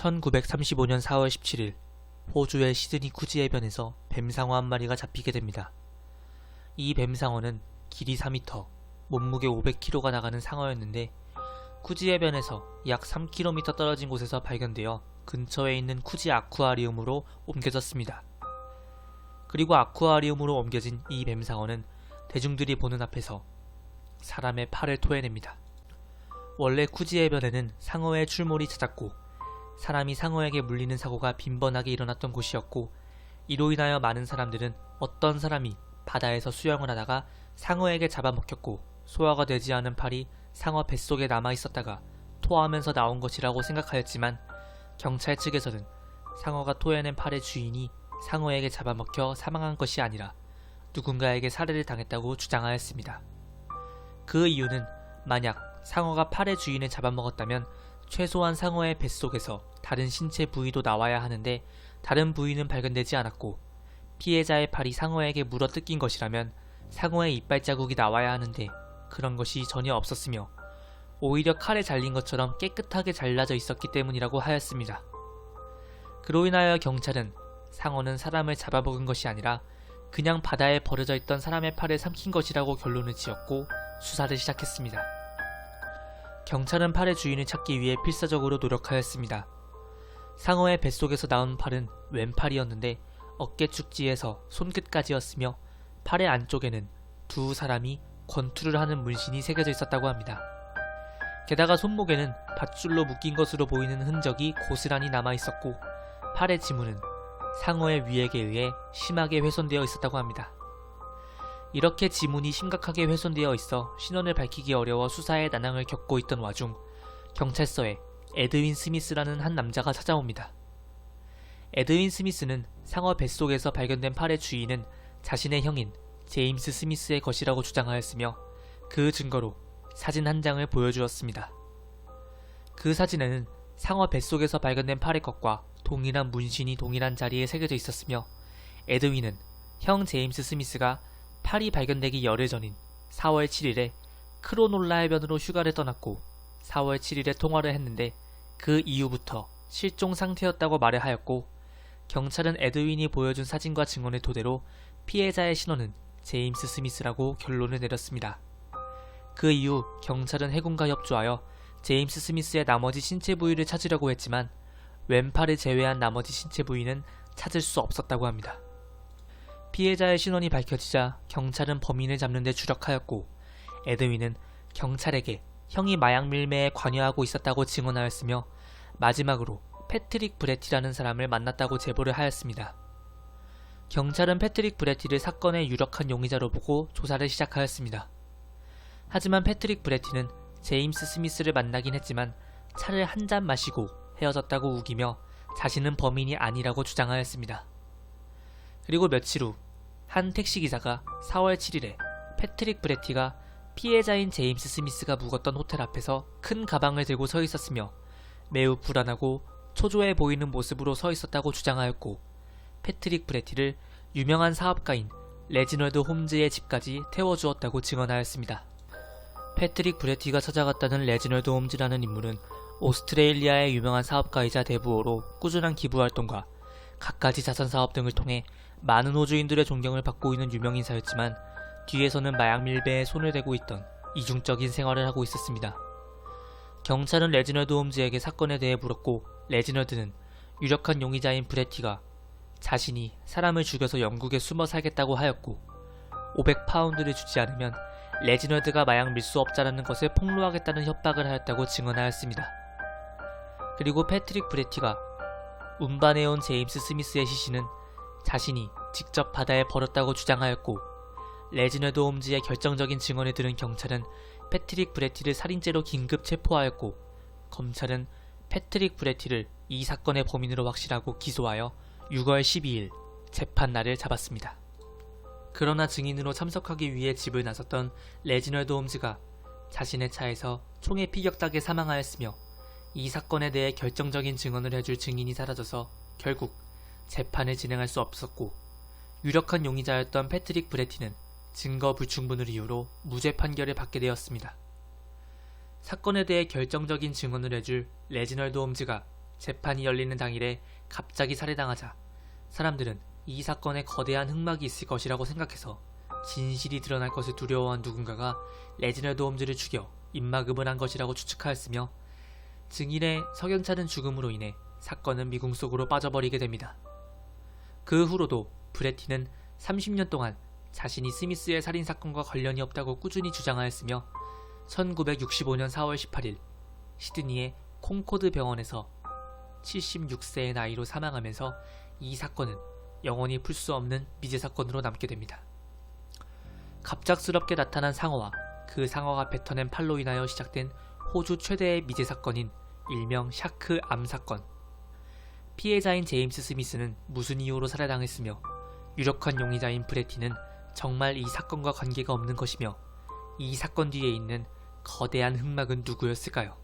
1935년 4월 17일 호주의 시드니 쿠지 해변에서 뱀상어 한 마리가 잡히게 됩니다. 이 뱀상어는 길이 4m, 몸무게 500kg가 나가는 상어였는데 쿠지 해변에서 약 3km 떨어진 곳에서 발견되어 근처에 있는 쿠지 아쿠아리움으로 옮겨졌습니다. 그리고 아쿠아리움으로 옮겨진 이 뱀상어는 대중들이 보는 앞에서 사람의 팔을 토해냅니다. 원래 쿠지 해변에는 상어의 출몰이 잦았고 사람이 상어에게 물리는 사고가 빈번하게 일어났던 곳이었고, 이로 인하여 많은 사람들은 어떤 사람이 바다에서 수영을 하다가 상어에게 잡아먹혔고 소화가 되지 않은 팔이 상어 뱃속에 남아있었다가 토하면서 나온 것이라고 생각하였지만, 경찰 측에서는 상어가 토해낸 팔의 주인이 상어에게 잡아먹혀 사망한 것이 아니라 누군가에게 살해를 당했다고 주장하였습니다. 그 이유는 만약 상어가 팔의 주인을 잡아먹었다면 최소한 상어의 뱃속에서 다른 신체 부위도 나와야 하는데 다른 부위는 발견되지 않았고, 피해자의 팔이 상어에게 물어뜯긴 것이라면 상어의 이빨 자국이 나와야 하는데 그런 것이 전혀 없었으며 오히려 칼에 잘린 것처럼 깨끗하게 잘라져 있었기 때문이라고 하였습니다. 그로 인하여 경찰은 상어는 사람을 잡아먹은 것이 아니라 그냥 바다에 버려져 있던 사람의 팔을 삼킨 것이라고 결론을 지었고 수사를 시작했습니다. 경찰은 팔의 주인을 찾기 위해 필사적으로 노력하였습니다. 상어의 뱃속에서 나온 팔은 왼팔이었는데 어깨 축지에서 손끝까지였으며 팔의 안쪽에는 두 사람이 권투를 하는 문신이 새겨져 있었다고 합니다. 게다가 손목에는 밧줄로 묶인 것으로 보이는 흔적이 고스란히 남아있었고 팔의 지문은 상어의 위액에 의해 심하게 훼손되어 있었다고 합니다. 이렇게 지문이 심각하게 훼손되어 있어 신원을 밝히기 어려워 수사에 난항을 겪고 있던 와중 경찰서에 에드윈 스미스라는 한 남자가 찾아옵니다. 에드윈 스미스는 상어 뱃속에서 발견된 팔의 주인은 자신의 형인 제임스 스미스의 것이라고 주장하였으며 그 증거로 사진 한 장을 보여주었습니다. 그 사진에는 상어 뱃속에서 발견된 팔의 것과 동일한 문신이 동일한 자리에 새겨져 있었으며 에드윈은 형 제임스 스미스가 팔이 발견되기 열흘 전인 4월 7일에 크로놀라 해변으로 휴가를 떠났고 4월 7일에 통화를 했는데 그 이후부터 실종 상태였다고 말을 하였고, 경찰은 에드윈이 보여준 사진과 증언을 토대로 피해자의 신원은 제임스 스미스라고 결론을 내렸습니다. 그 이후 경찰은 해군과 협조하여 제임스 스미스의 나머지 신체 부위를 찾으려고 했지만 왼팔을 제외한 나머지 신체 부위는 찾을 수 없었다고 합니다. 피해자의 신원이 밝혀지자 경찰은 범인을 잡는 데 주력하였고, 에드윈은 경찰에게 형이 마약 밀매에 관여하고 있었다고 증언하였으며 마지막으로 패트릭 브레티라는 사람을 만났다고 제보를 하였습니다. 경찰은 패트릭 브레티를 사건의 유력한 용의자로 보고 조사를 시작하였습니다. 하지만 패트릭 브레티는 제임스 스미스를 만나긴 했지만 차를 한 잔 마시고 헤어졌다고 우기며 자신은 범인이 아니라고 주장하였습니다. 그리고 며칠 후 한 택시기사가 4월 7일에 패트릭 브레티가 피해자인 제임스 스미스가 묵었던 호텔 앞에서 큰 가방을 들고 서 있었으며 매우 불안하고 초조해 보이는 모습으로 서 있었다고 주장하였고, 패트릭 브레티를 유명한 사업가인 레지널드 홈즈의 집까지 태워주었다고 증언하였습니다. 패트릭 브레티가 찾아갔다는 레지널드 홈즈라는 인물은 오스트레일리아의 유명한 사업가이자 대부호로 꾸준한 기부활동과 갖가지 자선사업 등을 통해 많은 호주인들의 존경을 받고 있는 유명인사였지만 뒤에서는 마약 밀배에 손을 대고 있던 이중적인 생활을 하고 있었습니다. 경찰은 레지널드 홈즈에게 사건에 대해 물었고, 레지널드는 유력한 용의자인 브레티가 자신이 사람을 죽여서 영국에 숨어 살겠다고 하였고 500파운드를 주지 않으면 레지널드가 마약 밀수업자라는 것을 폭로하겠다는 협박을 하였다고 증언하였습니다. 그리고 패트릭 브레티가 운반해온 제임스 스미스의 시신은 자신이 직접 바다에 버렸다고 주장하였고, 레지널드 홈즈의 결정적인 증언을 들은 경찰은 패트릭 브레티를 살인죄로 긴급 체포하였고, 검찰은 패트릭 브레티를 이 사건의 범인으로 확실하고 기소하여 6월 12일 재판날을 잡았습니다. 그러나 증인으로 참석하기 위해 집을 나섰던 레지널드 홈즈가 자신의 차에서 총에 피격당해 사망하였으며 이 사건에 대해 결정적인 증언을 해줄 증인이 사라져서 결국 재판을 진행할 수 없었고, 유력한 용의자였던 패트릭 브레티는 증거 불충분을 이유로 무죄 판결을 받게 되었습니다. 사건에 대해 결정적인 증언을 해줄 레지널드 홈즈가 재판이 열리는 당일에 갑자기 살해당하자 사람들은 이 사건에 거대한 흑막이 있을 것이라고 생각해서 진실이 드러날 것을 두려워한 누군가가 레지널드 홈즈를 죽여 입막음을 한 것이라고 추측하였으며 증인의 석연찮은 죽음으로 인해 사건은 미궁 속으로 빠져버리게 됩니다. 그 후로도 브레티는 30년 동안 자신이 스미스의 살인사건과 관련이 없다고 꾸준히 주장하였으며 1965년 4월 18일 시드니의 콩코드 병원에서 76세의 나이로 사망하면서 이 사건은 영원히 풀 수 없는 미제 사건으로 남게 됩니다. 갑작스럽게 나타난 상어와 그 상어가 뱉어낸 팔로 인하여 시작된 호주 최대의 미제 사건인 일명 샤크 암 사건. 피해자인 제임스 스미스는 무슨 이유로 살해당했으며 유력한 용의자인 브레티는 정말 이 사건과 관계가 없는 것이며 이 사건 뒤에 있는 거대한 흑막은 누구였을까요?